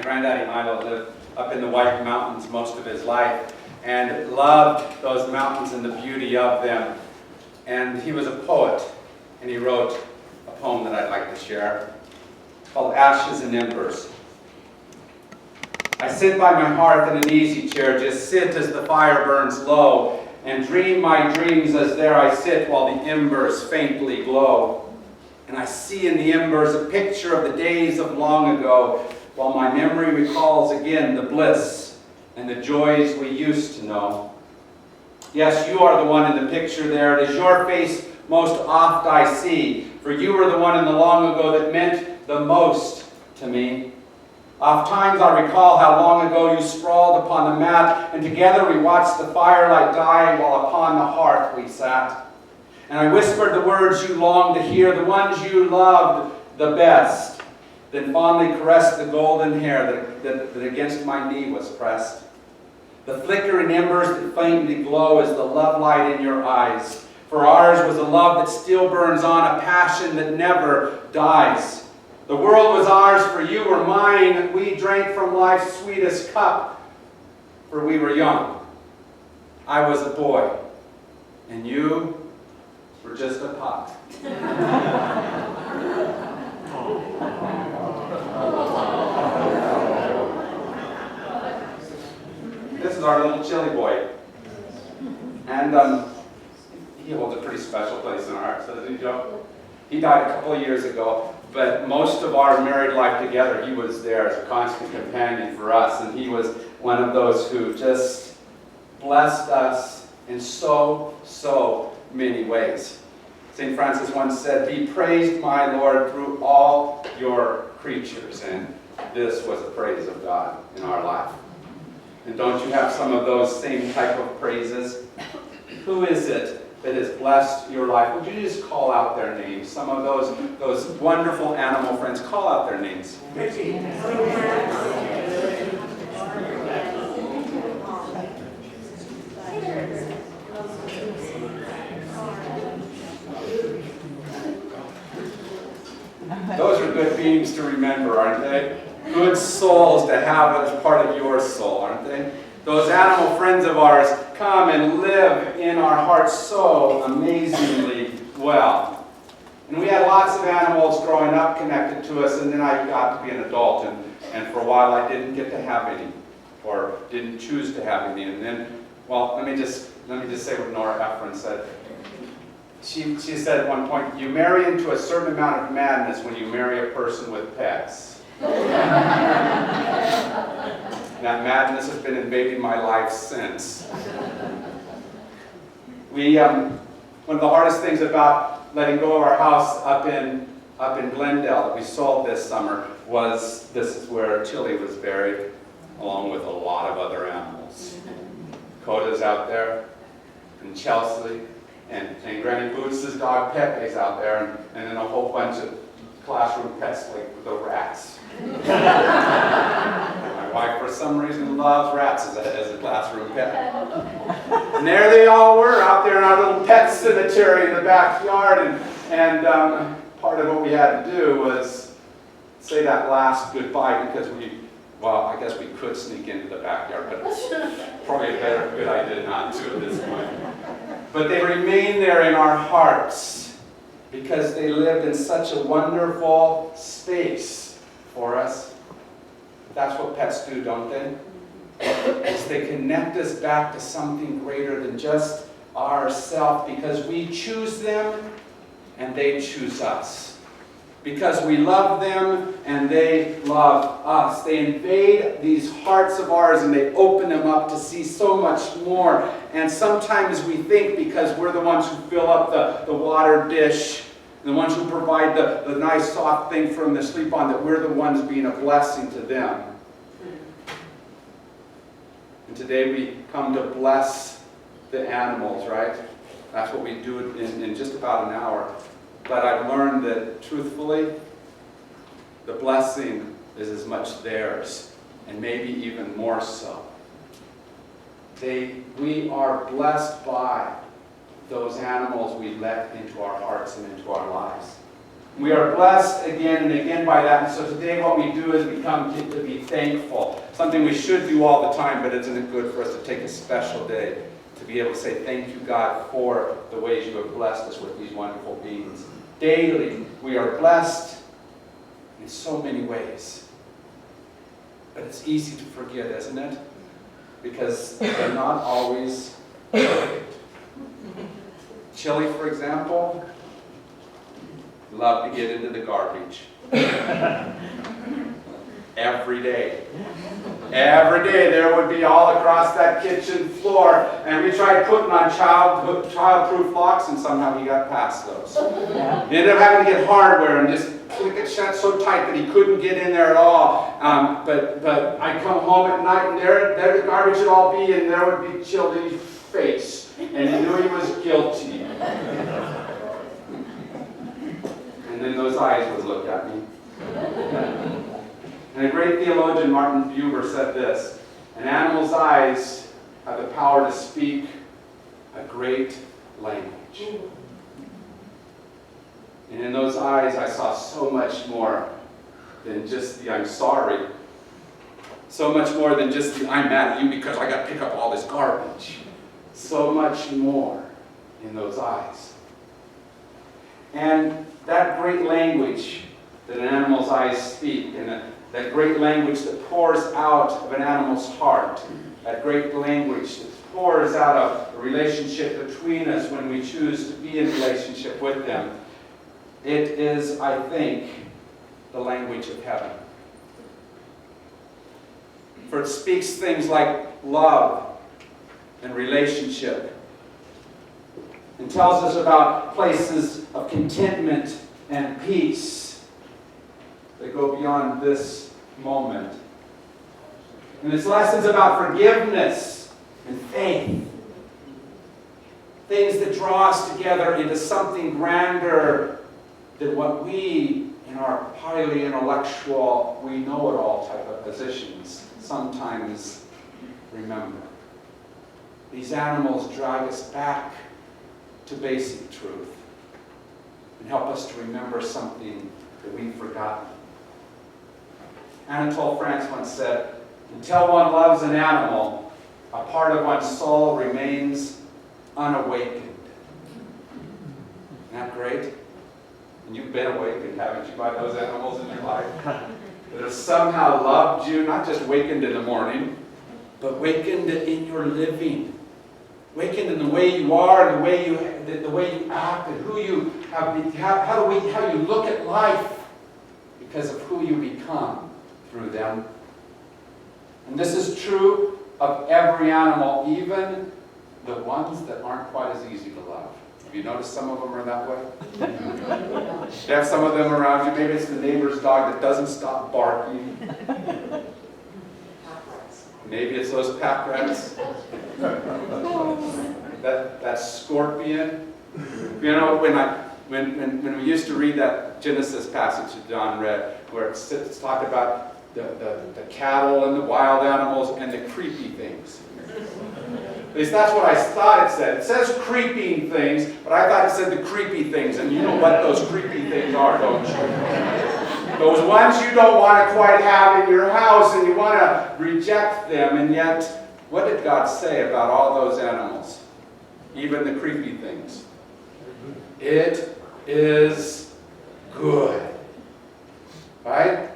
granddaddy Milo lived up in the White Mountains most of his life and loved those mountains and the beauty of them. And he was a poet, and he wrote a poem that I'd like to share called Ashes and Embers. I sit by my hearth in an easy chair, just sit as the fire burns low, and dream my dreams as there I sit while the embers faintly glow. And I see in the embers a picture of the days of long ago, while my memory recalls again the bliss and the joys we used to know. Yes, you are the one in the picture there. It is your face most oft I see, for you were the one in the long ago that meant the most to me. Oft times I recall how long ago you sprawled upon the mat, and together we watched the firelight die while upon the hearth we sat. And I whispered the words you longed to hear, the ones you loved the best, then fondly caressed the golden hair that against my knee was pressed. The flickering embers that faintly glow is the love light in your eyes. For ours was a love that still burns on, a passion that never dies. The world was ours, for you were mine. We drank from life's sweetest cup, for we were young. I was a boy, and you were just a pup. This is our little chilly boy. And he holds a pretty special place in our hearts, doesn't he, Joe? He died a couple of years ago, but most of our married life together, he was there as a constant companion for us, and he was one of those who just blessed us in so many ways. St. Francis once said, "Be praised, my Lord, through all your creatures," and this was a praise of God in our life. And don't you have some of those same type of praises? Who is it that has blessed your life? Would you just call out their names? Some of those wonderful animal friends, call out their names. Those are good beings to remember, aren't they? Good souls to have as part of your soul, aren't they? Those animal friends of ours come and live in our hearts so amazingly well. And we had lots of animals growing up connected to us, and then I got to be an adult, and for a while I didn't get to have any, or didn't choose to have any. And then, well, let me just say what Nora Ephron said. She said at one point, "You marry into a certain amount of madness when you marry a person with pets." That madness has been invading my life since. One of the hardest things about letting go of our house up in Glendale that we sold this summer was this is where Tilly was buried, along with a lot of other animals. Coda's out there, and Chelsea, and Granny Boots' dog Pepe's out there, and then a whole bunch of classroom pets like the rats. My wife, for some reason, loves rats as a classroom pet. And there they all were out there in our little pet cemetery in the backyard. And part of what we had to do was say that last goodbye because I guess we could sneak into the backyard, but it's probably a good idea not to at this point. But they remain there in our hearts because they lived in such a wonderful space for us. That's what pets do, don't they? Is they connect us back to something greater than just ourselves because we choose them and they choose us. Because we love them and they love us. They invade these hearts of ours and they open them up to see so much more. And sometimes we think because we're the ones who fill up the water dish, the ones who provide the nice soft thing for them to sleep on, that we're the ones being a blessing to them. And today we come to bless the animals, right? That's what we do in just about an hour. But I've learned that, truthfully, the blessing is as much theirs, and maybe even more so. We are blessed by those animals we let into our hearts and into our lives. We are blessed again and again by that. And so today what we do is we come to be thankful. Something we should do all the time, but isn't it good for us to take a special day to be able to say thank you, God, for the ways you have blessed us with these wonderful beings. Daily, we are blessed in so many ways. But it's easy to forget, isn't it? Because they're not always perfect. Chili, for example, love to get into the garbage. Every day. Every day there would be all across that kitchen floor, and we tried putting on child-proof locks, and somehow he got past those. Yeah. He ended up having to get hardware and just click it shut so tight that he couldn't get in there at all. But I'd come home at night, and there the garbage would all be, and there would be Chili's face, and he knew he was guilty. And then those eyes would look at me. And a great theologian, Martin Buber, said this: an animal's eyes have the power to speak a great language. And in those eyes, I saw so much more than just the I'm sorry. So much more than just the I'm mad at you because I got to pick up all this garbage. So much more in those eyes. And that great language that an animal's eyes speak, and that great language that pours out of an animal's heart, that great language that pours out of a relationship between us when we choose to be in relationship with them, it is, I think, the language of heaven. For it speaks things like love and relationship, and tells us about places of contentment and peace that go beyond this moment. And it's lessons about forgiveness and faith. Things that draw us together into something grander than what we, in our highly intellectual, we know-it-all type of positions, sometimes remember. These animals drag us back to basic truth and help us to remember something that we've forgotten. Anatole France once said, "Until one loves an animal, a part of one's soul remains unawakened." Isn't that great? And you've been awakened, haven't you, by those animals in your life? That have somehow loved you, not just wakened in the morning, but wakened in your living. Wakened in the way you are, and the way you act, and who you have, how you look at life, because of who you become through them. And this is true of every animal, even the ones that aren't quite as easy to love. Have you noticed some of them are that way? You have some of them around you. Maybe it's the neighbor's dog that doesn't stop barking. Maybe it's those pack rats. that scorpion. You know, when we used to read that Genesis passage that John read, where it's talked about the cattle and the wild animals and the creepy things. At least that's what I thought it said. It says creeping things, but I thought it said the creepy things, and you know what those creepy things are, don't you? Those ones you don't want to quite have in your house, and you want to reject them, and yet, what did God say about all those animals? Even the creepy things. It is good. Right?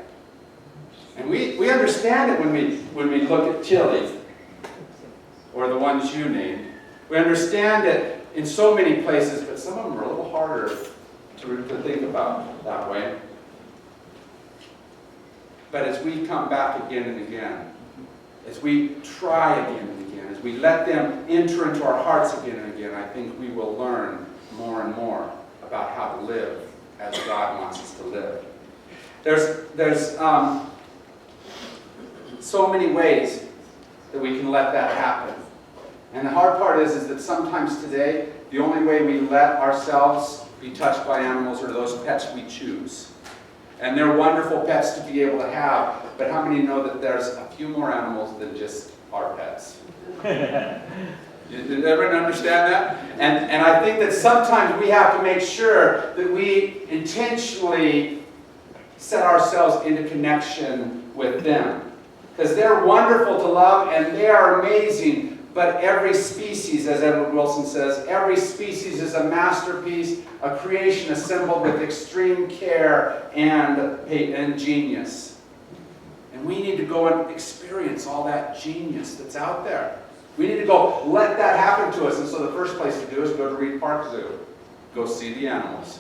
And we understand it when we look at Chili, or the ones you named. We understand it in so many places, but some of them are a little harder to think about that way. But as we come back again and again, as we try again and again, as we let them enter into our hearts again and again, I think we will learn more and more about how to live as God wants us to live. There's so many ways that we can let that happen. And the hard part is that sometimes today, the only way we let ourselves be touched by animals are those pets we choose. And they're wonderful pets to be able to have, but how many know that there's a few more animals than just our pets? Did everyone understand that? And I think that sometimes we have to make sure that we intentionally set ourselves into connection with them. Because they're wonderful to love and they are amazing. But every species, as Edward Wilson says, every species is a masterpiece, a creation assembled with extreme care and genius. And we need to go and experience all that genius that's out there. We need to go let that happen to us. And so the first place to do is go to Reed Park Zoo. Go see the animals.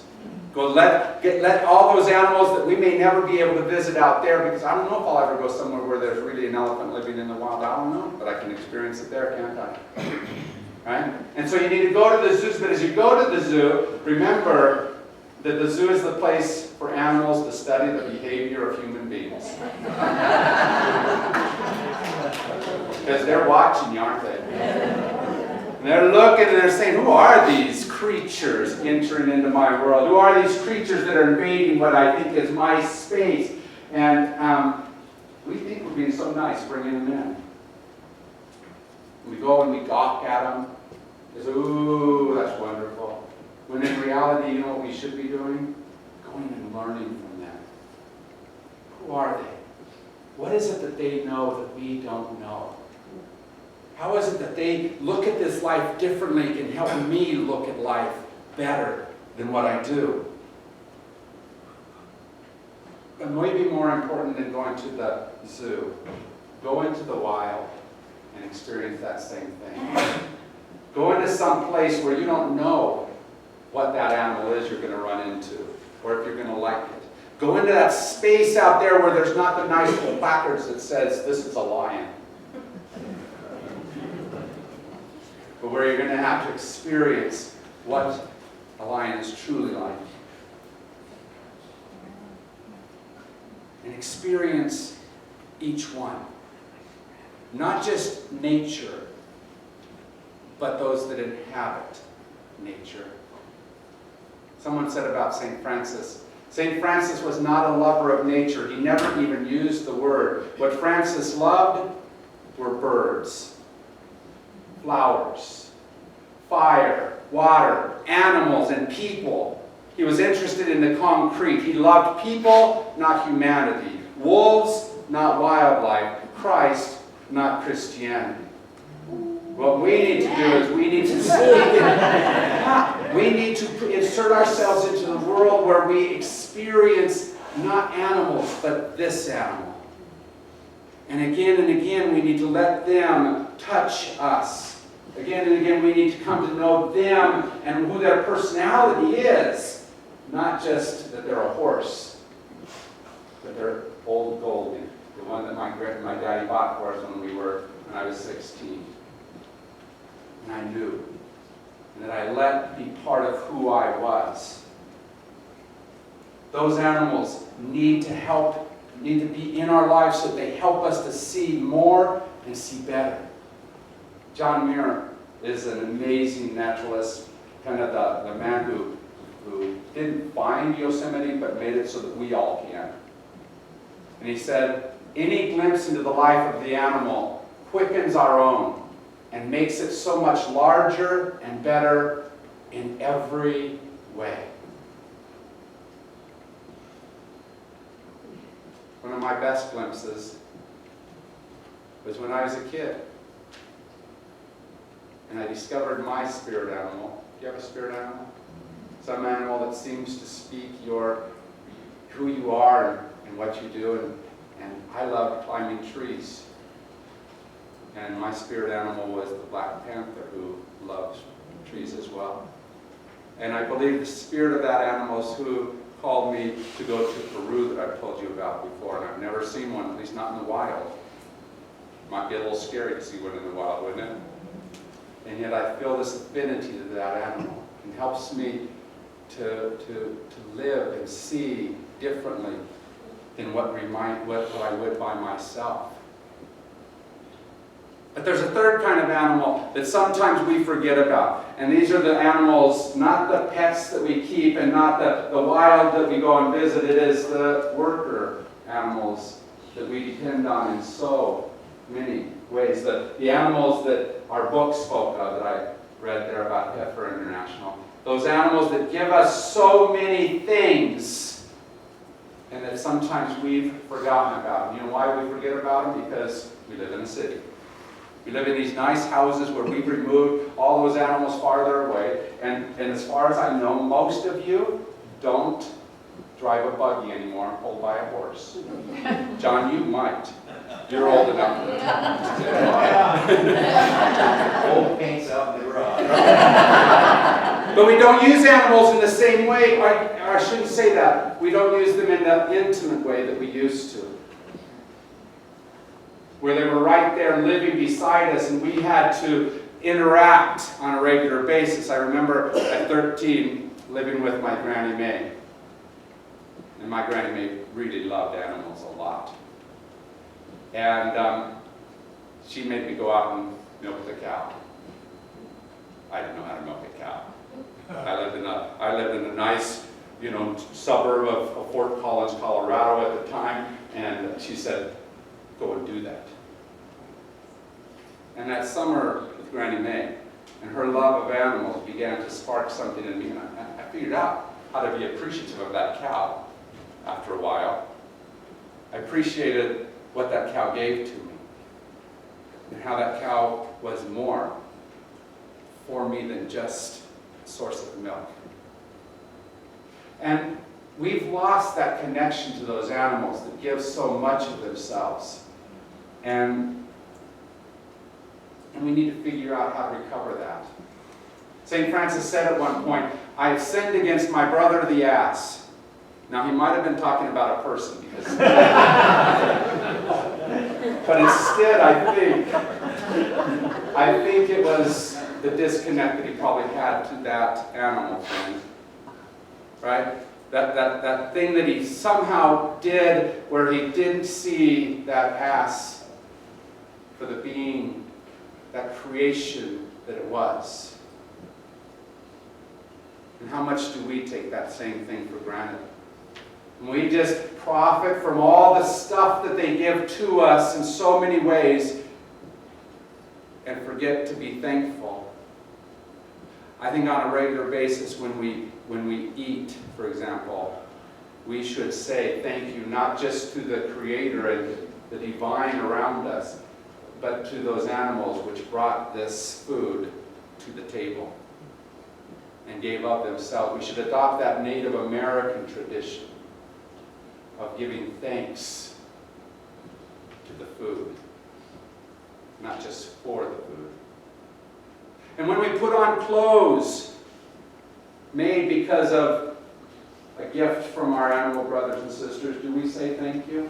Go let all those animals that we may never be able to visit out there, because I don't know if I'll ever go somewhere where there's really an elephant living in the wild. I don't know, but I can experience it there, can't I? Right? And so you need to go to the zoos, but as you go to the zoo, remember that the zoo is the place for animals to study the behavior of human beings. Because they're watching you, aren't they? And they're looking and they're saying, who are these creatures entering into my world? Who are these creatures that are invading what I think is my space? And we think we're being so nice bringing them in. We go and we gawk at them. We say, ooh, that's wonderful. When in reality, you know what we should be doing? Going and learning from them. Who are they? What is it that they know that we don't know? How is it that they look at this life differently and can help me look at life better than what I do? But maybe more important than going to the zoo, go into the wild and experience that same thing. Go into some place where you don't know what that animal is you're going to run into, or if you're going to like it. Go into that space out there where there's not the nice little placards that says, this is a lion. But where you're going to have to experience what a lion is truly like. And experience each one. Not just nature, but those that inhabit nature. Someone said about St. Francis, St. Francis was not a lover of nature. He never even used the word. What Francis loved were birds, flowers, fire, water, animals, and people. He was interested in the concrete. He loved people, not humanity. Wolves, not wildlife. Christ, not Christianity. What we need to do is we need to we need to insert ourselves into the world where we experience not animals, but this animal. And again, we need to let them touch us. Again and again, we need to come to know them and who their personality is. Not just that they're a horse, but they're Old Goldie, the one that my daddy bought for us when I was 16. And I knew. And that I let be part of who I was. Those animals need to be in our lives so that they help us to see more and see better. John Muir is an amazing naturalist, kind of the man who didn't find Yosemite, but made it so that we all can. And he said, any glimpse into the life of the animal quickens our own and makes it so much larger and better in every way. One of my best glimpses was when I was a kid. And I discovered my spirit animal. Do you have a spirit animal? Some animal that seems to speak who you are and what you do. And I love climbing trees. And my spirit animal was the black panther, who loves trees as well. And I believe the spirit of that animal is who called me to go to Peru that I've told you about before. And I've never seen one, at least not in the wild. Might be a little scary to see one in the wild, wouldn't it? And yet I feel this affinity to that animal. It helps me to live and see differently than what I would by myself. But there's a third kind of animal that sometimes we forget about. And these are the animals, not the pets that we keep and not the wild that we go and visit. It is the worker animals that we depend on and so many ways. The animals that our book spoke of, that I read there about Heifer International, those animals that give us so many things, and that sometimes we've forgotten about. You know why we forget about them? Because we live in a city. We live in these nice houses where we've removed all those animals farther away. And as far as I know, most of you don't drive a buggy anymore pulled by a horse. John, you might. You're old enough. Old paint's out in the garage. But we don't use animals in the same way. Or I shouldn't say that. We don't use them in the intimate way that we used to. Where they were right there living beside us and we had to interact on a regular basis. I remember at 13 living with my Granny May. And my Granny May really loved animals a lot. And she made me go out and milk the cow. I didn't know how to milk a cow. I lived in a nice, suburb of Fort Collins, Colorado at the time, and she said, go and do that. And that summer with Granny May and her love of animals began to spark something in me, and I figured out how to be appreciative of that cow after a while. I appreciated what that cow gave to me and how that cow was more for me than just a source of milk. And we've lost that connection to those animals that give so much of themselves. And we need to figure out how to recover that. St. Francis said at one point, I have sinned against my brother the ass. Now he might have been talking about a person, because but instead I think it was the disconnect that he probably had to that animal thing. Right? That thing that he somehow did where he didn't see that ass for the being, that creation that it was. And how much do we take that same thing for granted? And we just profit from all the stuff that they give to us in so many ways and forget to be thankful. I think on a regular basis when we eat, for example, we should say thank you not just to the Creator and the divine around us, but to those animals which brought this food to the table and gave of themselves. We should adopt that Native American tradition of giving thanks to the food, not just for the food. And when we put on clothes made because of a gift from our animal brothers and sisters, do we say thank you?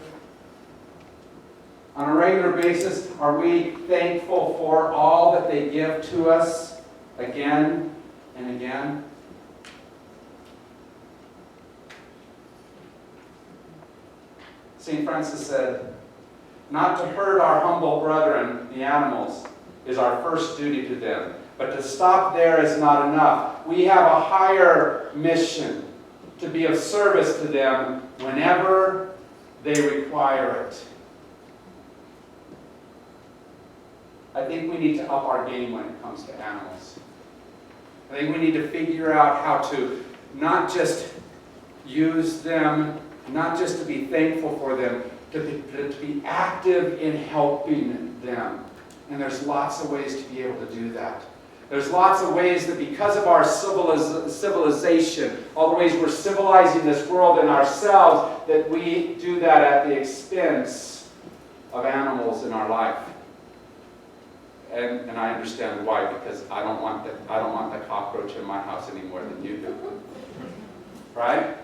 On a regular basis, are we thankful for all that they give to us again and again? St. Francis said, not to hurt our humble brethren, the animals, is our first duty to them. But to stop there is not enough. We have a higher mission to be of service to them whenever they require it. I think we need to up our game when it comes to animals. I think we need to figure out how to not just use them, not just to be thankful for them, to be active in helping them. And there's lots of ways to be able to do that. There's lots of ways that because of our civilization, all the ways we're civilizing this world and ourselves, that we do that at the expense of animals in our life. And I understand why, because I don't want the cockroach in my house any more than you do. Right?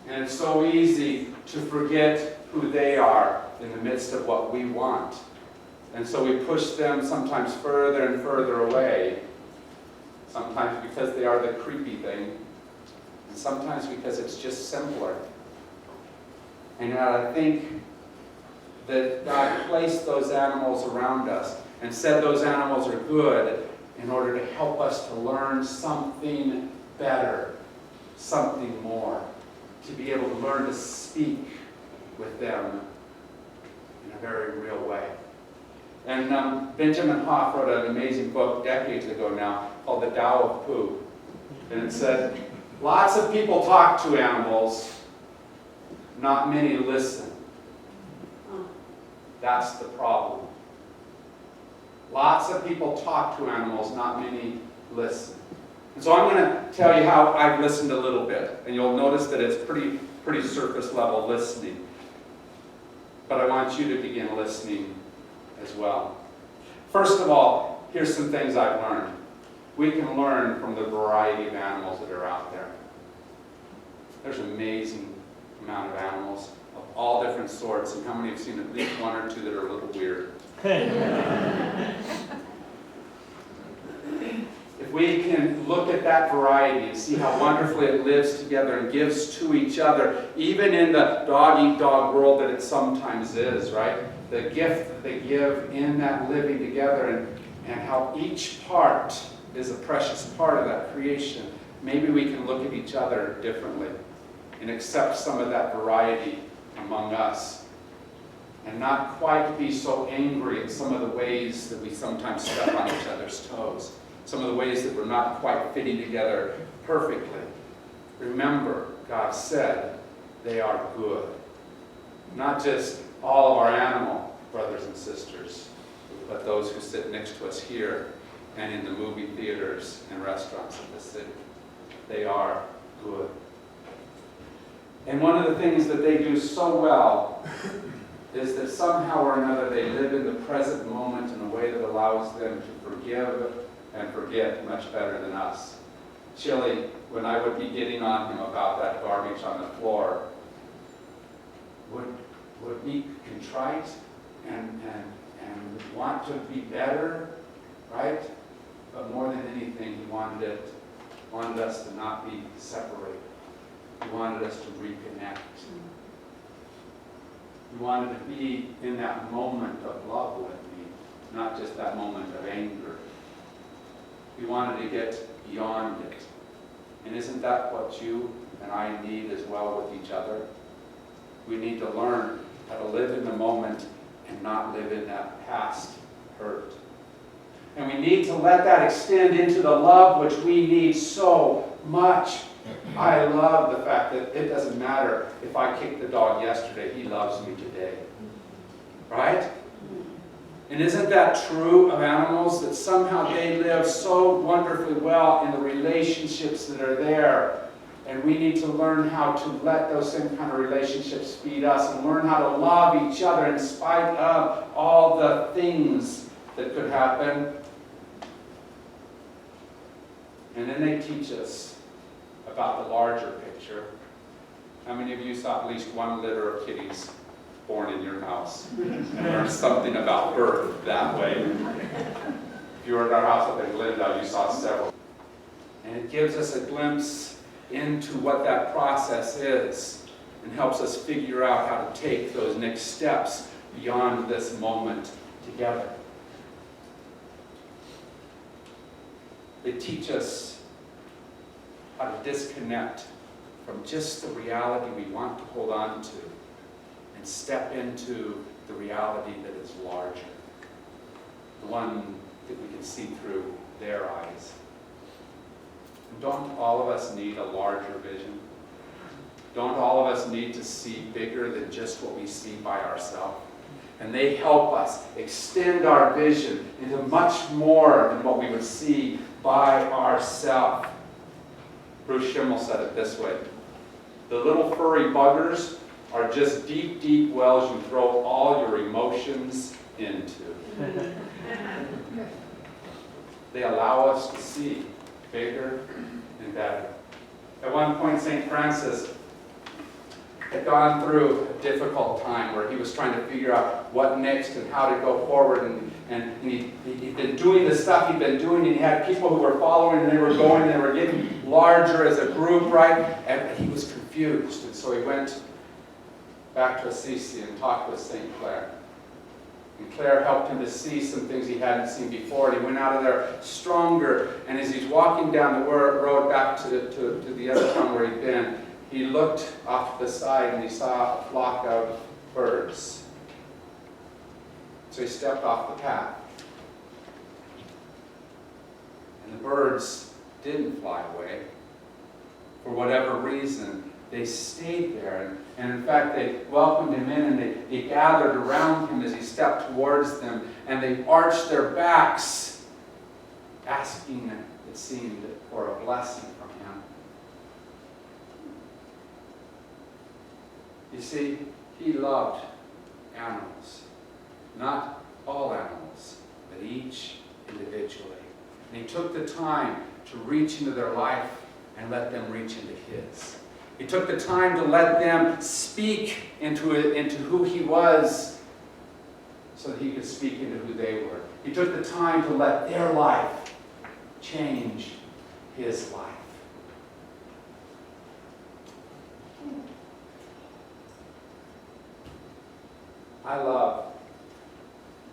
And it's so easy to forget who they are in the midst of what we want. And so we push them sometimes further and further away. Sometimes because they are the creepy thing. And sometimes because it's just simpler. And yet I think that God placed those animals around us and said those animals are good in order to help us to learn something better, something more, to be able to learn to speak with them in a very real way. And Benjamin Hoff wrote an amazing book decades ago now called The Tao of Pooh. And it said, lots of people talk to animals, not many listen. That's the problem. Lots of people talk to animals, not many listen. And so I'm going to tell you how I've listened a little bit. And you'll notice that it's pretty surface level listening. But I want you to begin listening as well. First of all, here's some things I've learned. We can learn from the variety of animals that are out there. There's an amazing amount of animals of all different sorts, and how many have seen at least one or two that are a little weird? If we can look at that variety and see how wonderfully it lives together and gives to each other, even in the dog-eat-dog world that it sometimes is, right? The gift that they give in that living together, and how each part is a precious part of that creation. Maybe we can look at each other differently and accept some of that variety among us, and not quite be so angry at some of the ways that we sometimes step on each other's toes, some of the ways that we're not quite fitting together perfectly. Remember, God said they are good. Not just all of our animal brothers and sisters, but those who sit next to us here and in the movie theaters and restaurants of the city. They are good. And one of the things that they do so well is that somehow or another they live in the present moment in a way that allows them to forgive and forget much better than us. Chili, when I would be getting on him about that garbage on the floor, would be contrite and want to be better, right? But more than anything, he wanted us to not be separated. He wanted us to reconnect. He wanted to be in that moment of love with me, not just that moment of anger. He wanted to get beyond it. And isn't that what you and I need as well with each other? We need to learn how to live in the moment and not live in that past hurt. And we need to let that extend into the love which we need so much. I love the fact that it doesn't matter if I kicked the dog yesterday, he loves me today. Right? And isn't that true of animals, that somehow they live so wonderfully well in the relationships that are there? And we need to learn how to let those same kind of relationships feed us, and learn how to love each other in spite of all the things that could happen. And then they teach us about the larger picture. How many of you saw at least one litter of kitties born in your house and learned something about birth that way? If you were at our house up in Glendale, you saw several. And it gives us a glimpse into what that process is, and helps us figure out how to take those next steps beyond this moment together. They teach us how to disconnect from just the reality we want to hold on to and step into the reality that is larger, the one that we can see through their eyes. And don't all of us need a larger vision? Don't all of us need to see bigger than just what we see by ourselves? And they help us extend our vision into much more than what we would see by ourselves. Bruce Schimmel said it this way: the little furry buggers are just deep, deep wells you throw all your emotions into. They allow us to see bigger and better. At one point, St. Francis had gone through a difficult time where he was trying to figure out what next and how to go forward. And he'd been doing the stuff he'd been doing, and he had people who were following, and they were going, and they were getting larger as a group, right? And he was confused. And so he went back to Assisi and talked with St. Clare. And Clare helped him to see some things he hadn't seen before, and he went out of there stronger. And as he's walking down the road back to the other town where he'd been, he looked off to the side and he saw a flock of birds. So he stepped off the path. And the birds didn't fly away. For whatever reason, they stayed there. And in fact, they welcomed him in and they gathered around him as he stepped towards them. And they arched their backs, asking, it seemed, for a blessing from him. You see, he loved animals. Not all animals, but each individually. And he took the time to reach into their life and let them reach into his. He took the time to let them speak into who he was so that he could speak into who they were. He took the time to let their life change his life. I love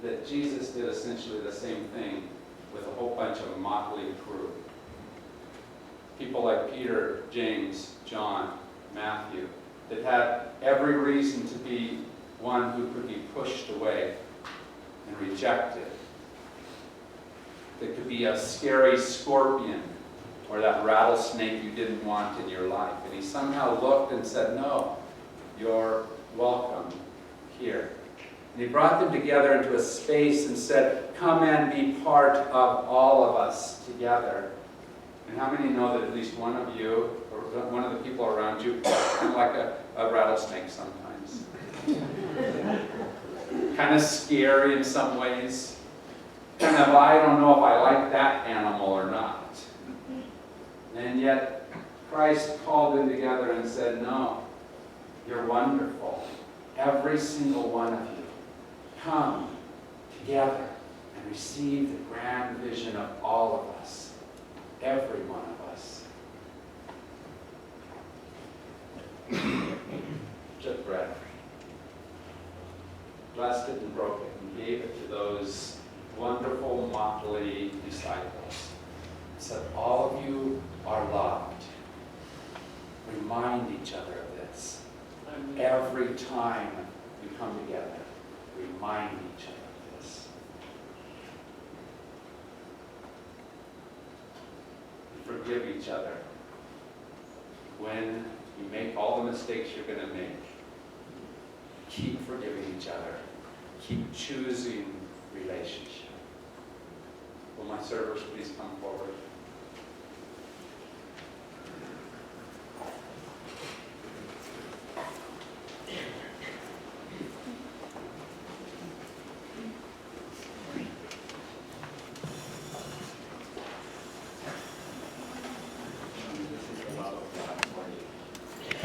that Jesus did essentially the same thing with a whole bunch of motley crew. People like Peter, James, John, Matthew, that had every reason to be one who could be pushed away and rejected. That could be a scary scorpion or that rattlesnake you didn't want in your life. And he somehow looked and said, no, you're welcome here. And he brought them together into a space and said, come and be part of all of us together. And how many know that at least one of you, or one of the people around you, kind of like a rattlesnake sometimes? Kind of scary in some ways. Kind of, I don't know if I like that animal or not. And yet, Christ called them together and said, no, you're wonderful. Every single one of you. Come together and receive the grand vision of all of us. Every one of us. Took bread, blessed it and broke it, and gave it to those wonderful motley disciples. Said, all of you are loved. Remind each other of this. Every time we come together, remind each other of this. Forgive each other when you make all the mistakes you're going to make. Keep forgiving each other. Keep choosing relationship. Will my servers please come forward?